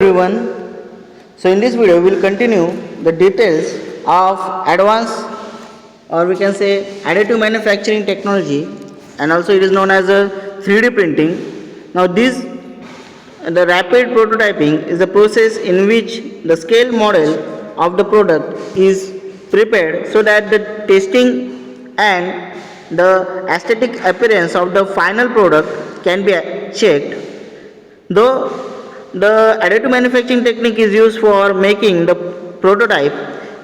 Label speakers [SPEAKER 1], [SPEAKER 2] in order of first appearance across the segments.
[SPEAKER 1] everyone. So in this video we will continue the details of advanced, or we can say, additive manufacturing technology, and also it is known as a 3D printing. Now the rapid prototyping is the process in which the scale model of the product is prepared so that the testing and the aesthetic appearance of the final product can be checked. Though the additive manufacturing technique is used for making the prototype,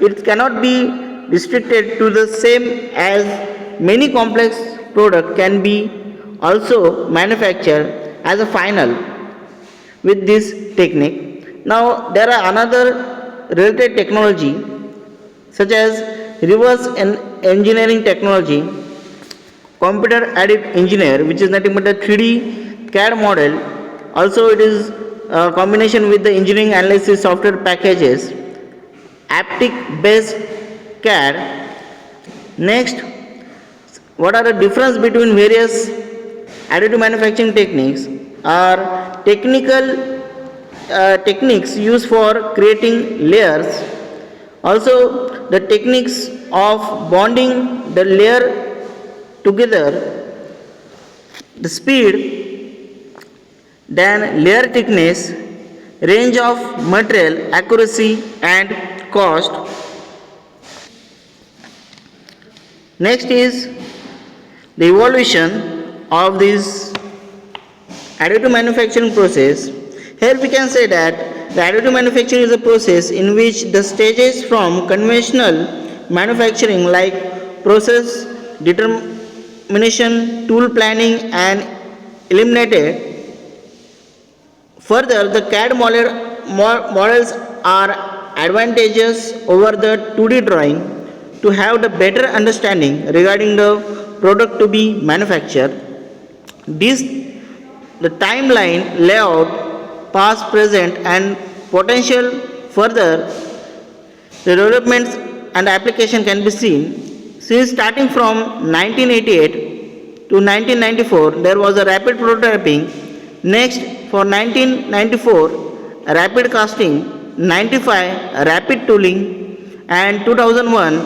[SPEAKER 1] it cannot be restricted to the same, as many complex product can be also manufactured as a final with this technique. Now there are another related technology such as reverse engineering technology, computer aided engineer, which is nothing but a 3D CAD model. Also it is a combination with the engineering analysis software packages, aptic based CAD. Next, what are the difference between various additive manufacturing techniques? Are techniques used for creating layers, also the techniques of bonding the layer together, the speed, then layer thickness, range of material, accuracy and cost. Next is the evolution of this additive manufacturing process. Here we can say that the additive manufacturing is a process in which the stages from conventional manufacturing like process determination, tool planning and eliminated. Further, the CAD models are advantageous over the 2D drawing to have the better understanding regarding the product to be manufactured. The timeline, layout, past, present and potential further the developments and application can be seen. Since starting from 1988 to 1994, there was a rapid prototyping. Next, for 1994, rapid casting, 95, rapid tooling, and 2001,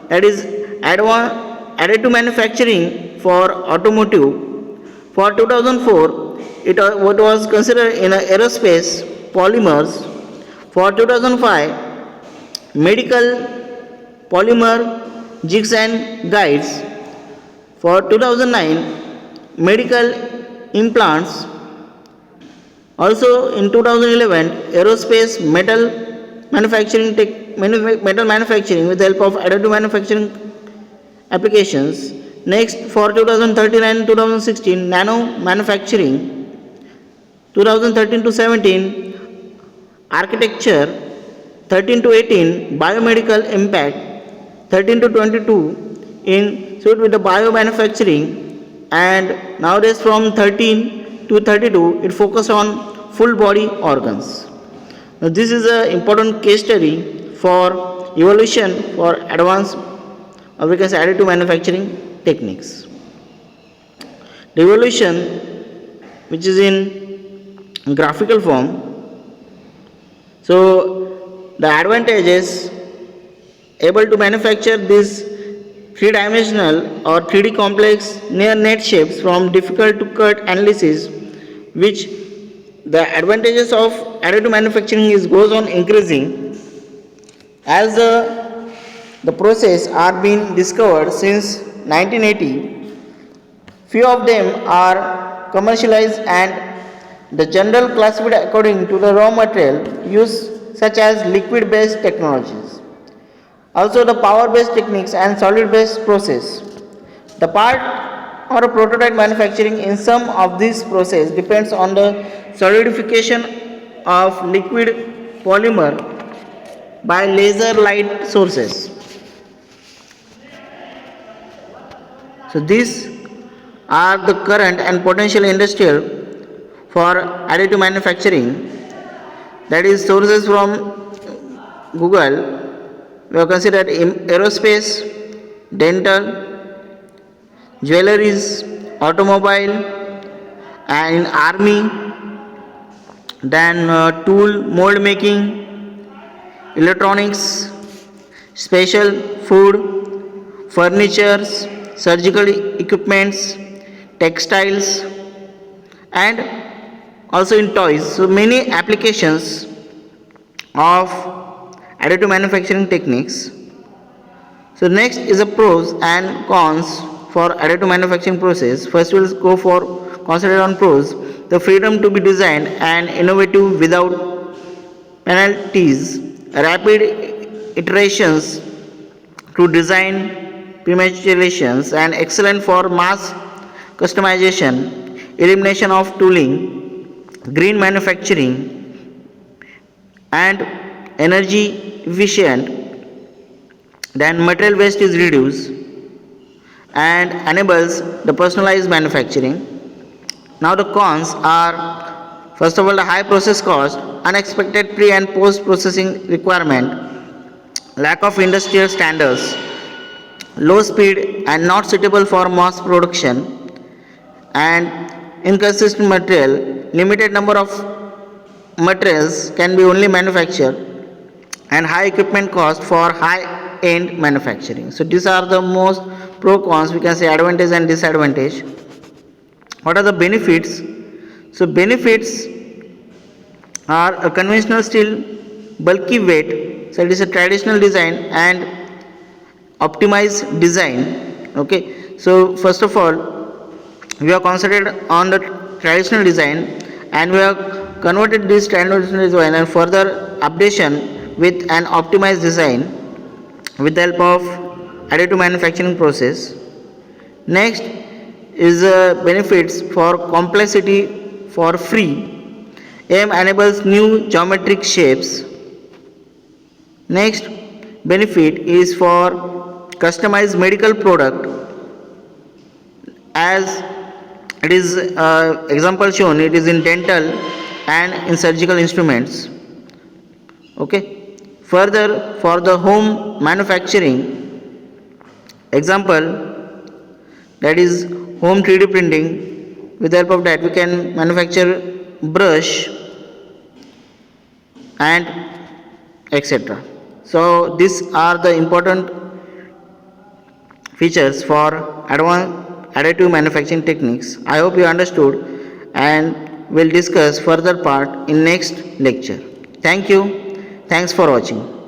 [SPEAKER 1] that is additive manufacturing for automotive. For 2004, it was considered in aerospace polymers. For 2005, medical polymer jigs and guides. For 2009, medical implants. Also in 2011, aerospace metal manufacturing with the help of additive manufacturing applications. Next, for 2013 and 2016, nano manufacturing. 2013 to 17, architecture. 13 to 18, biomedical impact. 13 to 22, in suit with the biomanufacturing. And nowadays from 13 to 32, it focused on full body organs. Now, this is an important case study for evolution for advanced, or we can say, additive manufacturing techniques. The evolution, which is in graphical form. So the advantages: able to manufacture these three-dimensional or 3D complex near net shapes from difficult to cut analysis, which the advantages of additive manufacturing goes on increasing as the process are being discovered since 1980. Few of them are commercialized and the general classified according to the raw material used, such as liquid based technologies. Also the power based techniques and solid based process. The part or a prototype manufacturing in some of these process depends on the solidification of liquid polymer by laser light sources. So these are the current and potential industrial for additive manufacturing. That is sources from Google. We have considered aerospace, dental, jewelries, automobile, and army, then tool mold making, electronics, special food, furnitures, surgical equipments, textiles, and also in toys. So many applications of additive manufacturing techniques. So next is the pros and cons for additive manufacturing process. First we'll go for concentrate on pros. The freedom to be designed and innovative without penalties, rapid iterations to design premachurations, and excellent for mass customization, elimination of tooling, green manufacturing, and energy efficient. Then material waste is reduced and enables the personalized manufacturing. Now the cons are, first of all, the high process cost, unexpected pre and post processing requirement, lack of industrial standards, low speed and not suitable for mass production, and inconsistent material, limited number of materials can be only manufactured, and high equipment cost for high end manufacturing. So these are the most pro cons, we can say advantage and disadvantage. What are the benefits? So benefits are a conventional steel bulky weight, so it is a traditional design and optimized design. Okay, so first of all we have concentrated on the traditional design and we have converted this traditional design and further updation with an optimized design with the help of additive manufacturing process. Next is benefits for complexity for free. AM enables new geometric shapes. Next benefit is for customized medical product, as it is example shown, it is in dental and in surgical instruments. Okay, further for the home manufacturing, example, that is home 3D printing. With the help of that we can manufacture brush and etc. So these are the important features for advanced additive manufacturing techniques. I hope you understood and we'll discuss further part in next lecture. Thank you. Thanks for watching.